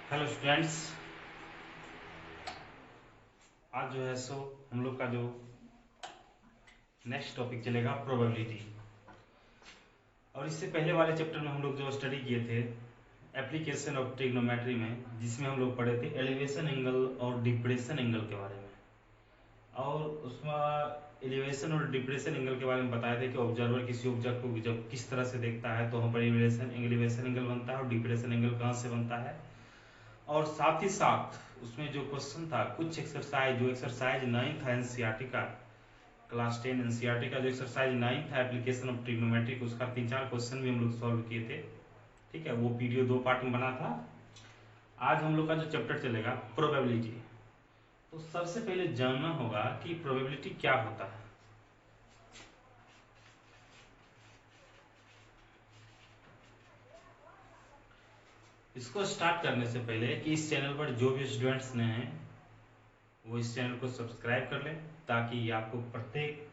Hello students. आज जो है सो हम लोग का जो नेक्स्ट टॉपिक चलेगा प्रोबेबिलिटी। और इससे पहले वाले चैप्टर में हम लोग जो स्टडी किए थे एप्लीकेशन ऑफ ट्रिग्नोमेट्री में, जिसमें हम लोग पढ़े थे एलिवेशन एंगल और डिप्रेशन एंगल के बारे में। और उसमें एलिवेशन और डिप्रेशन एंगल के बारे में बताया था कि ऑब्जर्वर किसी ऑब्जेक्ट को जब किस तरह से देखता है तो वहाँ पर एलिवेशन एंगल बनता है और डिप्रेशन एंगल कहाँ से बनता है। और साथ ही साथ उसमें जो क्वेश्चन था, कुछ एक्सरसाइज, जो एक्सरसाइज 9 था एनसीईआरटी का, क्लास 10 एनसीईआरटी का जो एक्सरसाइज 9 था एप्लीकेशन ऑफ ट्रिग्नोमेट्री, उसका 3-4 क्वेश्चन भी हम लोग सॉल्व किए थे। ठीक है, वो वीडियो 2 पार्ट में बना था। आज हम लोग का जो चैप्टर चलेगा प्रोबेबिलिटी। तो सबसे पहले जानना होगा कि प्रोबेबिलिटी क्या होता है। इसको स्टार्ट करने से पहले कि इस चैनल पर जो भी स्टूडेंट्स नए हैं वो इस चैनल को सब्सक्राइब कर लें, ताकि आपको प्रत्येक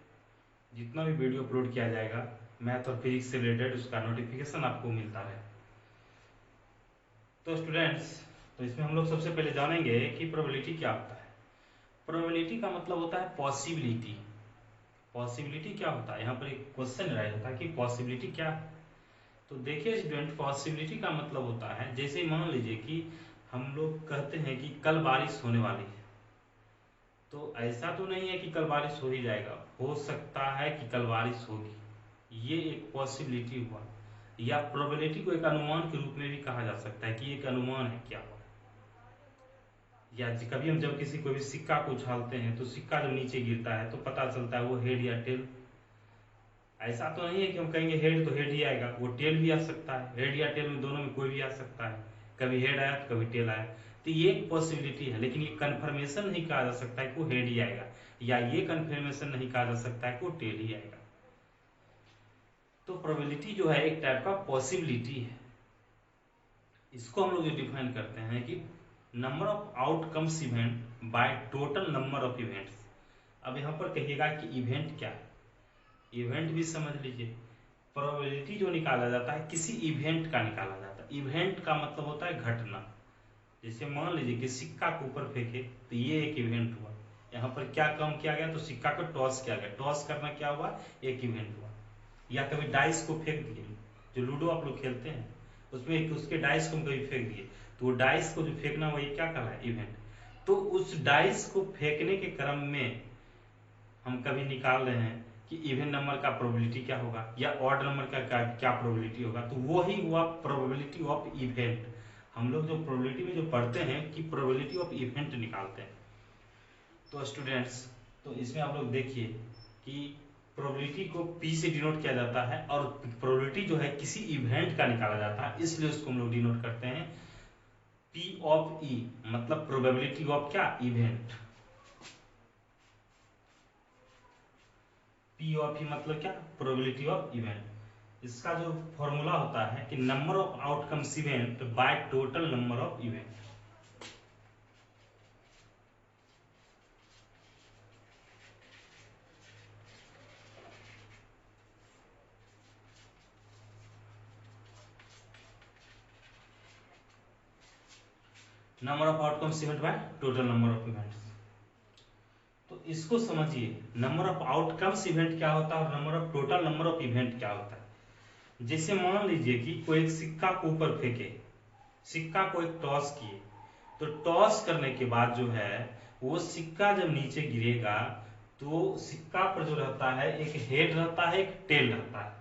जितना भी वीडियो अपलोड किया जाएगा मैथ और फिजिक्स से रिलेटेड उसका नोटिफिकेशन आपको मिलता रहे। तो स्टूडेंट्स, तो इसमें हम लोग सबसे पहले जानेंगे कि प्रोबेबिलिटी क्या होता है। प्रोबेबिलिटी का मतलब होता है पॉसिबिलिटी। पॉसिबिलिटी क्या होता है, यहाँ पर एक क्वेश्चन राइज होता है कि पॉसिबिलिटी क्या है। तो देखिए स्टूडेंट, पॉसिबिलिटी का मतलब होता है, जैसे मान लीजिए कि हम लोग कहते हैं कि कल बारिश होने वाली है, तो ऐसा तो नहीं है कि कल बारिश हो ही जाएगा, हो सकता है कि कल बारिश होगी, ये एक पॉसिबिलिटी हुआ। या प्रोबेबिलिटी को एक अनुमान के रूप में भी कहा जा सकता है कि एक अनुमान है क्या हुआ। या कभी हम जब किसी कोई भी सिक्का को उछालते हैं तो सिक्का जब नीचे गिरता है तो पता चलता है वो हेड या टेल। ऐसा तो नहीं है कि हम कहेंगे हेड तो हेड ही आएगा, वो टेल भी आ सकता है। हेड या टेल में दोनों में कोई भी आ सकता है, कभी हेड आया तो कभी टेल आया। तो ये एक पॉसिबिलिटी है, लेकिन ये कन्फर्मेशन नहीं कहा जा सकता है कि वो हेड ही आएगा, या ये कन्फर्मेशन नहीं कहा जा सकता है कि वो टेल ही आएगा। तो प्रोबेबिलिटी जो है एक टाइप का पॉसिबिलिटी है। इसको हम लोग डिफाइन करते हैं कि number of outcomes event by total number of events. अब यहाँ पर कहिएगा कि इवेंट क्या है, इवेंट भी समझ लीजिए। प्रोबेबिलिटी जो निकाला जाता है किसी इवेंट का निकाला जाता है। इवेंट का मतलब होता है घटना। जैसे मान लीजिए कि सिक्का को ऊपर फेंके तो ये एक इवेंट हुआ। यहाँ पर क्या काम किया गया, तो सिक्का को टॉस किया गया। टॉस करना क्या हुआ, एक इवेंट हुआ। या कभी डाइस को फेंक दिए, जो लूडो आप लोग खेलते हैं उसमें उसके डाइस को कभी फेंक दिए, तो वो डाइस को जो फेंकना वही क्या कहलाए, इवेंट। तो उस डाइस को फेंकने के क्रम में हम कभी निकाल रहे हैं कि इवन नंबर का प्रोबेबिलिटी क्या होगा या ऑड नंबर का क्या प्रोबेबिलिटी होगा, तो वो ही हुआ प्रोबेबिलिटी ऑफ इवेंट। हम लोग जो प्रोबेबिलिटी में जो पढ़ते हैं कि प्रोबेबिलिटी ऑफ इवेंट निकालते हैं। तो स्टूडेंट्स, तो इसमें आप लोग देखिए कि प्रोबेबिलिटी को पी से डिनोट किया जाता है और प्रोबेबिलिटी जो है किसी इवेंट का निकाला जाता है, इसलिए उसको हम लोग डिनोट करते हैं पी ऑफ ई, मतलब प्रोबेबिलिटी ऑफ क्या, इवेंट। पी ऑफ ई मतलब क्या, प्रोबेबिलिटी ऑफ इवेंट। इसका जो फॉर्मूला होता है कि number of outcomes event by total number of event. Number of outcomes event by total number of events. तो इसको समझिए, नंबर ऑफ आउटकम्स इवेंट क्या होता है और number of total number of event क्या होता है। जैसे मान लीजिए कि कोई एक सिक्का को ऊपर फेंके, सिक्का को एक टॉस किए, तो टॉस करने के बाद जो है वो सिक्का जब नीचे गिरेगा तो सिक्का पर जो रहता है एक हेड रहता है, एक टेल रहता है।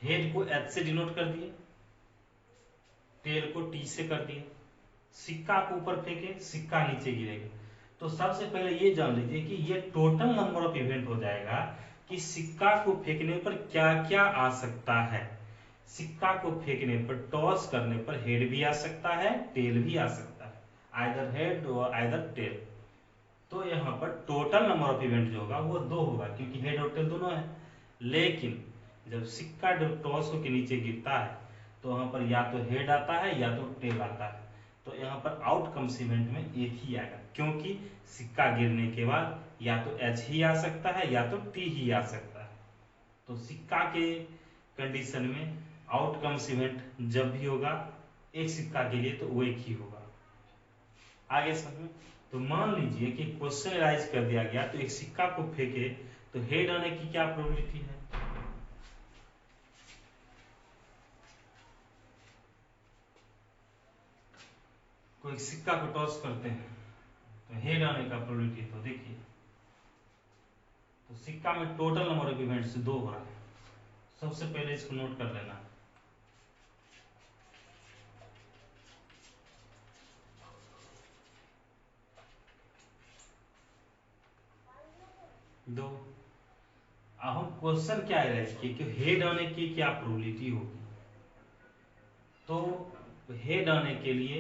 हेड को एच से डिनोट कर दिए, टेल को टी से कर दिए। सिक्का को ऊपर फेंके, सिक्का नीचे गिरेगा। तो सबसे पहले ये जान लीजिए कि ये टोटल नंबर ऑफ इवेंट हो जाएगा कि सिक्का को फेंकने पर क्या क्या आ सकता है। सिक्का को फेंकने पर, टॉस करने पर हेड भी आ सकता है, टेल भी आ सकता है, आइदर हेड और आइदर टेल। तो यहाँ पर टोटल नंबर ऑफ इवेंट जो होगा वो 2 होगा, क्योंकि हेड और टेल दोनों है। लेकिन जब सिक्का जब टॉस होकर नीचे गिरता है तो वहां पर या तो हेड आता है या तो टेल आता है। तो यहाँ पर आउटकम्स इवेंट में एक ही आएगा, क्योंकि सिक्का गिरने के बाद या तो एच ही आ सकता है या तो टी ही आ सकता है। तो सिक्का के कंडीशन में आउटकम्स इवेंट जब भी होगा एक सिक्का के लिए तो वो एक ही होगा। आगे समझ में। तो मान लीजिए कि क्वेश्चन राइज कर दिया गया, तो एक सिक्का को फेंके तो हेड आने की क्या प्रोबेबिलिटी है? कोई सिक्का को टॉस करते हैं तो हेड आने का प्रोबेबिलिटी, तो देखिए तो सिक्का में टोटल नंबर ऑफ इवेंट्स 2 हो रहा है। सबसे पहले इसको नोट कर लेना है। दो। अब हम क्वेश्चन क्या राइज किए कि हेड आने की क्या प्रोबेबिलिटी होगी, तो हेड आने के लिए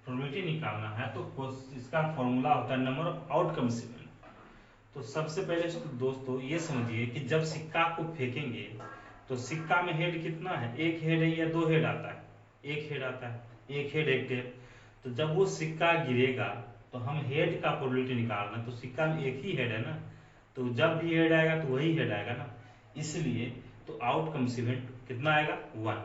प्रोबेबिलिटी निकालना है तो इसका फॉर्मूला होता है नंबर ऑफ आउटकम्स इवेंट। तो सबसे पहले तो दोस्तों ये समझिए कि जब सिक्का को फेंकेंगे तो सिक्का में हेड कितना है? एक हेड है या दो हेड आता है? एक हेड आता है, एक हेड एक टेल। तो जब वो सिक्का गिरेगा तो हम हेड का प्रोबेबिलिटी निकालना, तो सिक्का में एक ही हेड है ना, तो जब भी हेड आएगा तो वही हेड आएगा ना, इसलिए तो आउटकम्स इवेंट कितना आएगा? 1।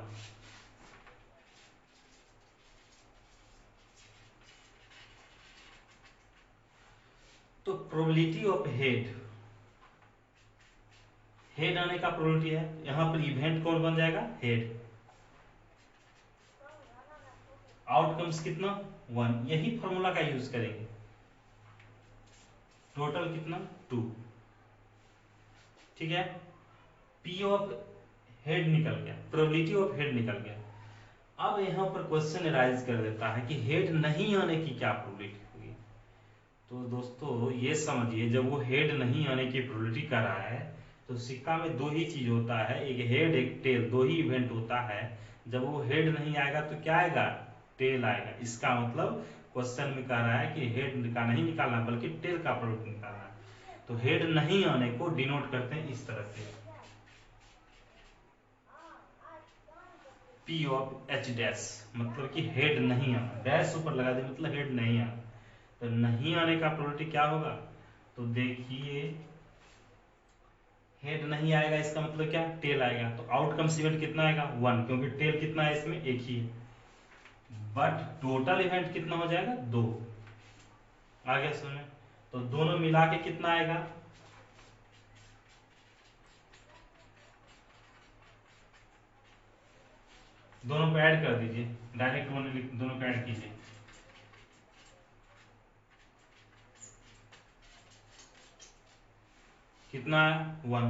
तो प्रोबेबिलिटी ऑफ हेड आने का प्रोबेबिलिटी है, यहां पर इवेंट कौन बन जाएगा? हेड। आउटकम्स कितना? 1। यही फॉर्मूला का यूज करेंगे। टोटल कितना? 2। ठीक है। पी ऑफ हेड निकल गया, प्रोबेबिलिटी ऑफ हेड निकल गया। अब यहां पर क्वेश्चन राइज कर देता है कि हेड नहीं आने की क्या प्रोबेबिलिटी होगी। तो दोस्तों ये समझिए, जब वो हेड नहीं आने की प्रोबेबिलिटी कर रहा है तो सिक्का में दो ही चीज होता है, एक हेड एक टेल, दो ही इवेंट होता है। जब वो हेड नहीं आएगा तो क्या आएगा? टेल आएगा। इसका मतलब क्वेश्चन में कह रहा है कि हेड का नहीं निकालना बल्कि टेल का प्रोडक्ट निकालना है। तो हेड नहीं आने को डिनोट करते हैं इस तरह से, पी ऑफ एच डैश, मतलब कि हेड नहीं आना, डैश ऊपर लगा दे मतलब हेड नहीं आना। तो नहीं आने का प्रोबेबिलिटी क्या होगा? तो देखिए हेड नहीं आएगा इसका मतलब क्या? टेल आएगा। तो आउटकम्स इवेंट कितना आएगा? 1, क्योंकि टेल कितना है इसमें? एक ही है। बट टोटल इवेंट कितना हो जाएगा? 2। आ गया समझ में? तो दोनों मिला के कितना आएगा? दोनों को ऐड कर दीजिए, डायरेक्ट दोनों को ऐड कीजिए। कितना है? 1।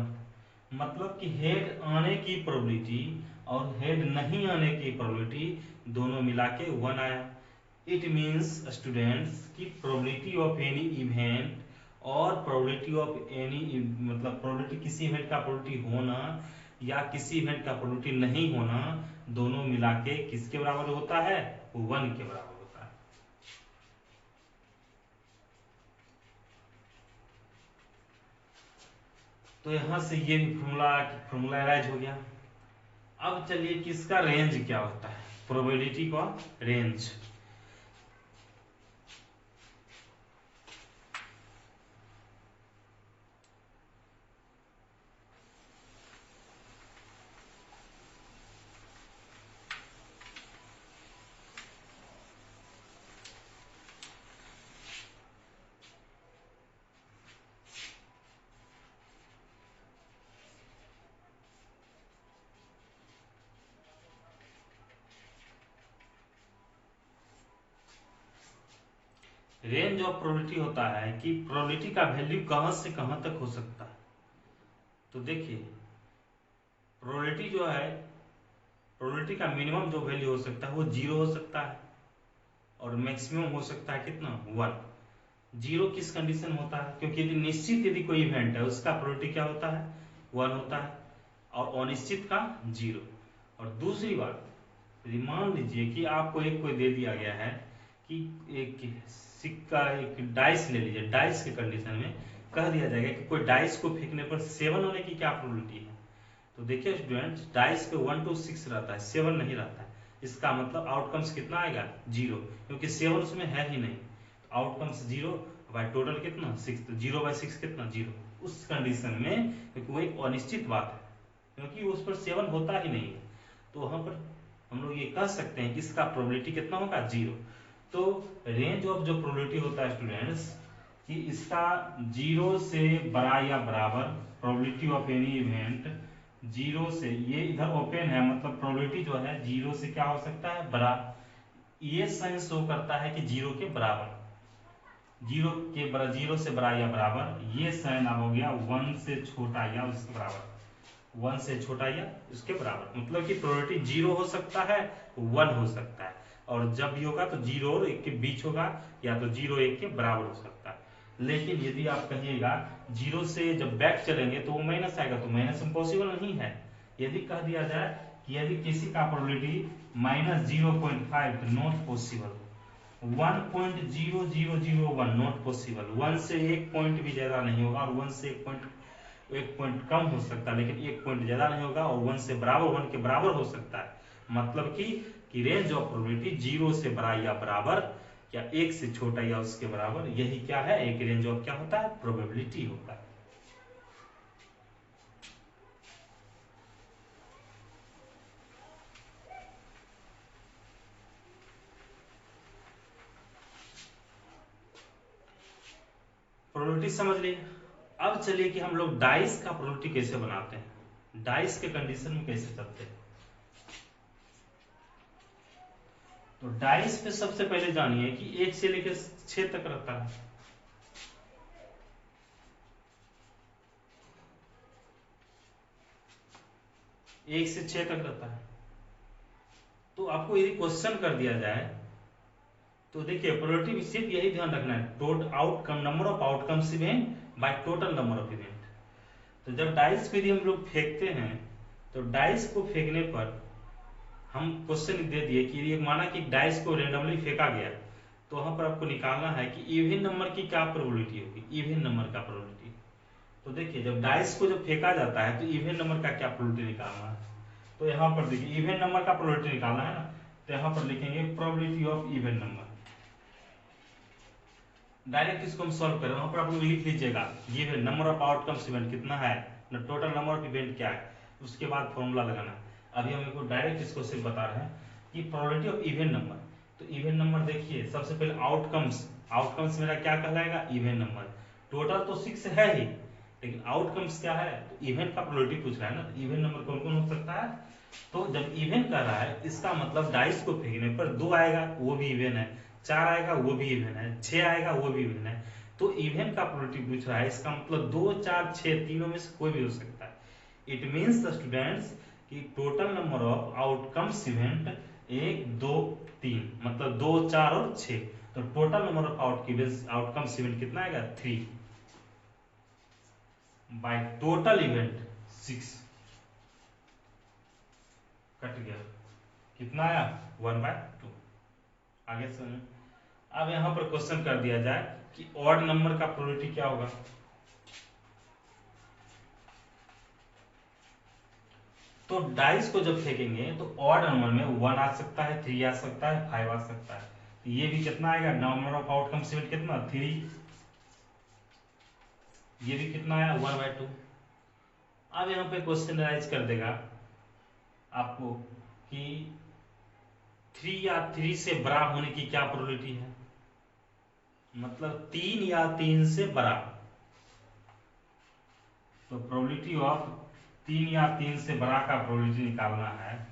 मतलब कि हेड आने की प्रोबेबिलिटी और हेड नहीं आने की प्रोबेबिलिटी दोनों मिला के 1 आया। इट मीन्स स्टूडेंट्स की प्रोबेबिलिटी ऑफ एनी इवेंट और प्रोबेबिलिटी ऑफ एनी, मतलब प्रोबेबिलिटी किसी इवेंट का प्रोबेबिलिटी होना या किसी इवेंट का प्रोबेबिलिटी नहीं होना, दोनों मिला के किसके बराबर होता है? 1 के बराबर होता है। तो यहां से ये भी फॉर्मूलाइज हो गया। अब चलिए किसका रेंज क्या होता है? प्रोबेबिलिटी का रेंज। रेंज ऑफ प्रोबेबिलिटी होता है कि प्रोबेबिलिटी का वैल्यू कहां से कहां तक हो सकता है। तो देखिए प्रोबेबिलिटी जो है, प्रोबेबिलिटी का मिनिमम जो वैल्यू हो सकता है वो 0 हो सकता है और मैक्सिमम हो सकता है कितना? 1। 0 किस कंडीशन में होता है? क्योंकि यदि निश्चित यदि कोई इवेंट है उसका प्रोबेबिलिटी क्या होता है? 1 होता है, और अनिश्चित का 0। और दूसरी बात, यदि मान लीजिए कि आपको एक कोई दे दिया गया है कि एक सिक्का, एक डाइस ले लीजिए, डाइस के कंडीशन में कह दिया जाएगा कि कोई डाइस को फेंकने पर 7 होने की क्या प्रोबेबिलिटी है। तो देखिए स्टूडेंट्स, डाइस पे 1 to 6 रहता है, 7 नहीं रहता है। इसका मतलब आउटकम्स कितना आएगा? 0, क्योंकि 7 उसमें है ही नहीं। आउटकम्स 0 बाय टोटल कितना? 6। तो 0/6 कितना? 0। उस कंडीशन में, क्योंकि वो एक अनिश्चित बात है, क्योंकि उस पर 7 होता ही नहीं है, तो वहां पर हम लोग ये कह सकते हैं कि इसका प्रोबेबिलिटी कितना होगा, 0। तो रेंज ऑफ जो प्रोबेबिलिटी होता है स्टूडेंट्स कि इसका 0 से बड़ा या बराबर, प्रोबेबिलिटी ऑफ एनी इवेंट 0 से, ये इधर ओपन है मतलब प्रोबेबिलिटी जो है 0 से क्या हो सकता है, बड़ा। ये साइन शो करता है कि 0 के बराबर, 0 से बड़ा या बराबर। ये साइन अब हो गया 1 से छोटा या उसके बराबर, 1 से छोटा या उसके बराबर। मतलब कि प्रोबेबिलिटी 0 हो सकता है, 1 हो सकता है, और जब भी होगा तो 0 और 1 के बीच होगा, या तो 0 1 के बराबर हो सकता है। लेकिन यदि आप कहिएगा 0 से जब बैक चलेंगे तो वो माइनस आएगा, तो माइनस इम्पॉसिबल नहीं है। यदि कह दिया जाए कि यदि किसी का प्रोबेबिलिटी -0.5 तो नॉट पॉसिबल, 1.0001 नॉट पॉसिबल, 1 से 1 पॉइंट भी ज्यादा नहीं होगा, और 1 से 1 पॉइंट कम हो सकता है, लेकिन 1 पॉइंट ज्यादा नहीं होगा, और 1 से बराबर, 1 के बराबर हो सकता है। मतलब कि रेंज ऑफ प्रोबेबिलिटी 0 से बड़ा या बराबर, या 1 से छोटा या उसके बराबर, यही क्या है, एक रेंज ऑफ क्या होता है, प्रोबेबिलिटी होता है। प्रोबेबिलिटी समझ लिए। अब चलिए कि हम लोग डाइस का प्रोबेबिलिटी कैसे बनाते हैं, डाइस के कंडीशन में कैसे चलते हैं। तो डाइस पे सबसे पहले जानिए कि 1 से लेकर 6 तक रहता है। एक से 6 तक रहता है। तो आपको यदि क्वेश्चन कर दिया जाए तो देखिए प्रोबेबिलिटी सिर्फ यही ध्यान रखना है, total outcome, number of outcomes event by total number of event. तो जब डाइस पे हम लोग फेंकते हैं, तो डाइस को फेंकने पर हम क्वेश्चन दे दिए कि ये माना कि डाइस को रेंडमली फेंका गया, तो वहां पर आपको निकालना है कि इवन नंबर की क्या प्रोबेबिलिटी होगी, इवन नंबर का प्रोबेबिलिटी। तो देखिए जब डाइस को जब फेंका जाता है तो इवन नंबर का क्या प्रोबेबिलिटी निकालना है। तो यहाँ पर देखिए इवन नंबर का प्रोबेबिलिटी निकालना है ना, तो यहाँ पर लिखेंगे probability of even number. Direct इसको हम सॉल्व करें, वहां पर आप लोग लिख लीजिएगा ये नंबर ऑफ आउटकम्स इवेंट कितना है, टोटल नंबर ऑफ इवेंट क्या है, उसके बाद फॉर्मूला लगाना है। अभी हम इसको डायरेक्ट इसको सिर्फ बता रहे हैं कि प्रोबेबिलिटी ऑफ इवन नंबर। तो इवन नंबर देखिए सबसे पहले आउटकम्स, आउटकम्स मेरा क्या कहलाएगा, इवन नंबर। टोटल तो 6 है ही, लेकिन आउटकम्स क्या है, तो इवेंट का प्रोबेबिलिटी पूछ रहा है ना, इवन नंबर कौन कौन हो सकता है। तो जब इवेंट कर रहा है इसका मतलब डाइस को फेंकने पर 2 आएगा वो भी इवन है, 4 आएगा वो भी इवन है, 6 आएगा वो भी इवन है। तो इवन का प्रोबेबिलिटी पूछ रहा है, इसका मतलब 2 4 6 तीनों में से कोई भी हो सकता है। इट मीन्स द स्टूडेंट्स कि total number of outcomes event 1 2 3, मतलब 2 4 और 6। तो total number of outcomes event कितना आएगा, 3 बाय टोटल इवेंट 6, कट गया, कितना आया, 1/2। आगे सुनिए। अब यहां पर क्वेश्चन कर दिया जाए कि ऑड नंबर का प्रोबेबिलिटी क्या होगा। तो डाइस को जब फेंकेंगे तो ऑड नंबर में 1 आ सकता है, 3 आ सकता है, 5 आ सकता है। तो ये भी कितना आएगा, नंबर ऑफ आउटकम्स इवेंट कितना, 3। ये भी कितना आया, 1/2। अब यहाँ पे क्वेश्चन राइज कर देगा आपको कि 3 या 3 से बड़ा होने की क्या प्रोबेबिलिटी है, मतलब 3 या 3 से बड़ा। तो प्रोबेबिलिटी ऑफ 3 या 3 से बड़ा का प्रोबेबिलिटी निकालना है।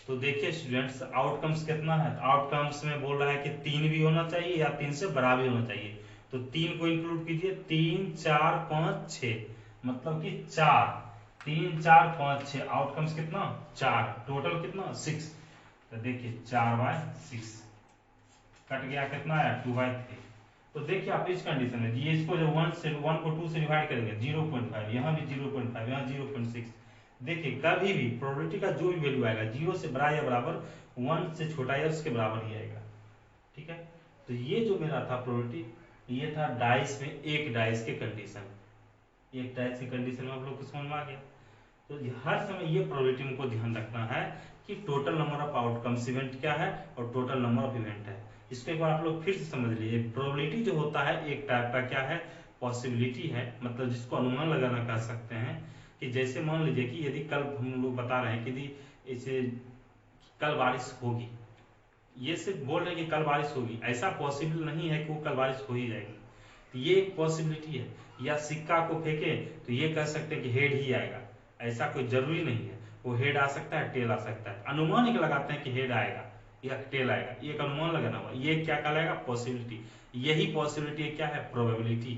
तो देखिए स्टूडेंट्स आउटकम्स कितना है, तो आउटकम्स में बोल रहा है कि 3 भी होना चाहिए या 3 से बड़ा भी होना चाहिए। तो 3 को इंक्लूड कीजिए, 3 4 5 6, मतलब कि 4, 3 4 5 6, आउटकम्स कितना 4, टोटल कितना 6। तो देखिए 4/6 कट गया, कितना आया 2/3। तो देखिए आप इस कंडीशन में ये इसको जब 1 को 2 से डिवाइड करेंगे 0.5, यहाँ भी 0.5, यहाँ 0.6। देखिए कभी भी प्रोबेबिलिटी का जो भी वैल्यू आएगा 0 से बड़ा या बराबर, 1 से छोटा या उसके बराबर ही आएगा। ठीक है, तो ये जो मेरा था प्रोबेबिलिटी, ये था डाइस में, एक डाइस के कंडीशन, एक डाइस की कंडीशन में आप लोग को समझ में आ गया। तो हर समय ये प्रोबेबिलिटी हमको ध्यान रखना है कि total number of outcomes event क्या है और टोटल नंबर ऑफ इवेंट है। इसको एक बार आप लोग फिर से समझ लीजिए। प्रोबेबिलिटी जो होता है एक टाइप का क्या है, पॉसिबिलिटी है, मतलब जिसको अनुमान लगाना कह सकते हैं। कि जैसे मान लीजिए कि यदि कल हम लोग बता रहे हैं कि यदि इसे कल बारिश होगी, ये सिर्फ बोल रहे हैं कि कल बारिश होगी, ऐसा पॉसिबल नहीं है कि वो कल बारिश हो ही जाएगी, तो ये एक पॉसिबिलिटी है। या सिक्का को फेंके तो ये कह सकते हैं कि हेड ही आएगा, ऐसा कोई जरूरी नहीं है, वो हेड आ सकता है, टेल आ सकता है, अनुमान एक लगाते हैं कि हेड आएगा या टेल आएगा, ये एक अनुमान लगाना हुआ, ये क्या कहलाएगा, पॉसिबिलिटी। यही पॉसिबिलिटी क्या है, प्रोबेबिलिटी।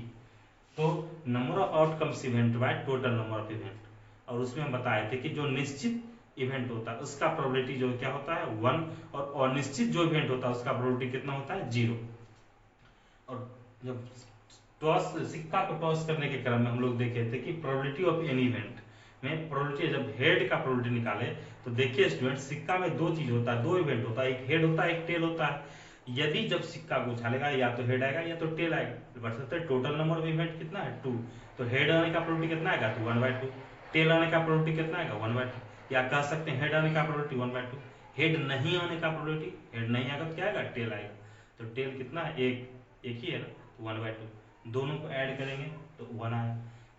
तो number of outcomes event by total number of event, और उसमें हम बताए थे कि जो निश्चित इवेंट होता है उसका प्रोबेबिलिटी जो क्या होता है 1, और अनिश्चित जो इवेंट होता है उसका प्रोबेबिलिटी कितना होता है 0। और जब टॉस, सिक्का को टॉस करने के क्रम में हम लोग देखे थे कि प्रोबेबिलिटी ऑफ एनी इवेंट में प्रोबेबिलिटी, जब हेड का प्रोबेबिलिटी निकाले तो देखिए स्टूडेंट, सिक्का में दो चीज होता है, दो इवेंट होता है, एक हेड होता है, एक टेल होता है। यदि जब सिक्का को उछालेगा या तो हेड आएगा या तो टेल आएगा, बशर्ते टोटल नंबर ऑफ इवेंट कितना है 2, तो हेड आने का प्रोबेबिलिटी कितना आएगा, तो 1/2, टेल आने का प्रोबेबिलिटी कितना आएगा 1/2, या कह सकते हैं हेड आने का प्रोबेबिलिटी 1/2, हेड नहीं आने का प्रोबेबिलिटी, हेड नहीं आएगा तो क्या आएगा, टेल आएगा, तो टेल कितना है, एक ही है ना, तो 1/2, दोनों को ऐड करेंगे तो 1 आएगा।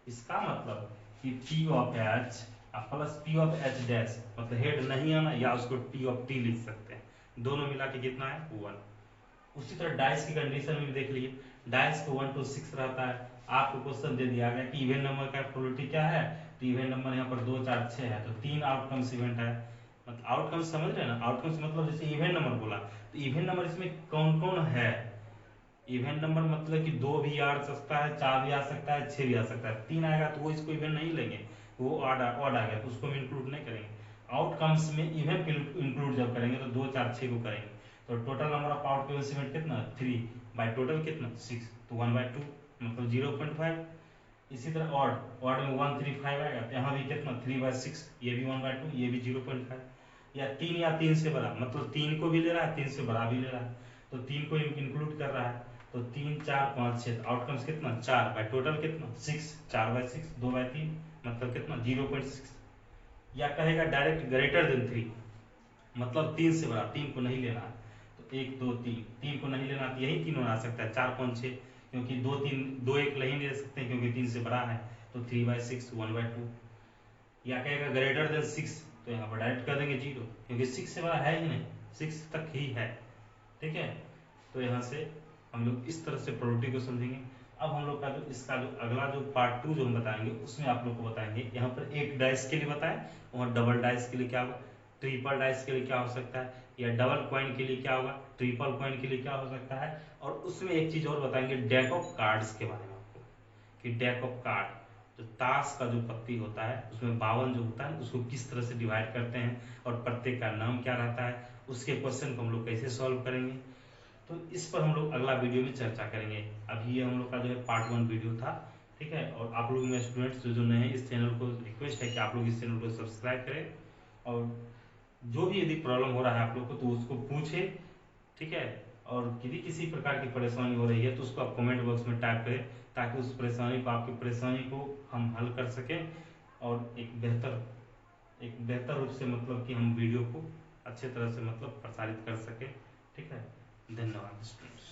इसका मतलब कि P of H plus P of H dash, मतलब हेड नहीं आना, या उसको P ऑफ T लिख सकते हैं, दोनों मिला के कितना है 1। उसी तरह डाइस की कंडीशन में भी देख लीजिए, डाइस को 1 to 6 रहता है, आपको क्वेश्चन दे दिया गया कि इवेंट नंबर का प्रोबेबिलिटी क्या है, तो इवेंट नंबर यहाँ पर 2 4 6 है, तो 3 आउटकम्स इवेंट है, मतलब आउटकम्स समझ रहे हैं ना, आउटकम्स मतलब जैसे इवेंट नंबर बोला, तो इवेंट नंबर इसमें कौन कौन है, इवेंट नंबर मतलब कि 2 भी आ सकता है, 4 भी आ सकता है, 6 भी आ सकता है, 3 आएगा तो वो इसको इवेंट नहीं लेंगे, वो ऑड आ गया तो उसको हम इंक्लूड नहीं करेंगे। आउटकम्स में इवेंट इंक्लूड जब करेंगे तो 2 4 6 को करेंगे, तो total number of outcomes event कितना 3 बाय टोटल कितना 6, तो 1/2 मतलब 0.5। इसी तरह ऑड, ऑड में 1 3 5 आएगा, तो यहाँ भी कितना 3/6, ये भी 1/2, ये भी 0.5, या 3 या 3 से बड़ा, मतलब 3 को भी ले रहा है, 3 से बड़ा भी ले रहा है, तो 3 को इंक्लूड कर रहा है, तो 3 4 5 6, आउटकम्स कितना 4 बाय टोटल कितना 6, 4/6, 2/3 मतलब कितना 0.6। या कहेगा डायरेक्ट ग्रेटर देन 3, मतलब 3 से बड़ा, 3 को नहीं लेना है, तो 1 2 3, 3 को नहीं लेना, तो यही 3 बना सकता है, 4 5 6, क्योंकि 2 3 2 1 नहीं ले सकते क्योंकि 3 से बड़ा है, तो 3/6 1/2। या कहेगा ग्रेटर देन 6, तो यहाँ पर डायरेक्ट कर देंगे 0, क्योंकि 6 से बड़ा है ही नहीं, 6 तक ही है, ठीक है। तो यहाँ से हम लोग इस तरह से प्रोबेबिलिटी को समझेंगे। अब हम लोग का जो इसका जो अगला जो पार्ट 2 जो हम बताएंगे उसमें आप लोग को बताएंगे, यहाँ पर एक डाइस के लिए बताएं, और डबल डाइस के लिए क्या होगा, ट्रिपल डाइस के लिए क्या हो सकता है, या डबल कॉइन के लिए क्या होगा, ट्रिपल कॉइन के लिए क्या हो सकता है, और उसमें एक चीज और बताएंगे डेक ऑफ कार्ड्स के बारे में आपको, कि डेक ऑफ कार्ड, जो ताश का जो पत्ती होता है उसमें 52 जो होता है उसको किस तरह से डिवाइड करते हैं, और प्रत्येक का नाम क्या रहता है, उसके क्वेश्चन को हम लोग कैसे सॉल्व करेंगे, तो इस पर हम लोग अगला वीडियो में चर्चा करेंगे। अभी ये हम लोग का जो है पार्ट 1 वीडियो था, ठीक है। और आप लोग में स्टूडेंट्स जो नए हैं इस चैनल को रिक्वेस्ट है कि आप लोग इस चैनल को सब्सक्राइब करें, और जो भी यदि प्रॉब्लम हो रहा है आप लोग को तो उसको पूछे, ठीक है। और यदि किसी प्रकार की परेशानी हो रही है तो उसको आप कमेंट बॉक्स में टाइप करें, ताकि उस परेशानी को, आपकी परेशानी को हम हल कर सकें, और एक बेहतर रूप से मतलब कि हम वीडियो को अच्छे तरह से मतलब प्रसारित कर सकें, ठीक है। धन्यवाद स्टूडेंट्स।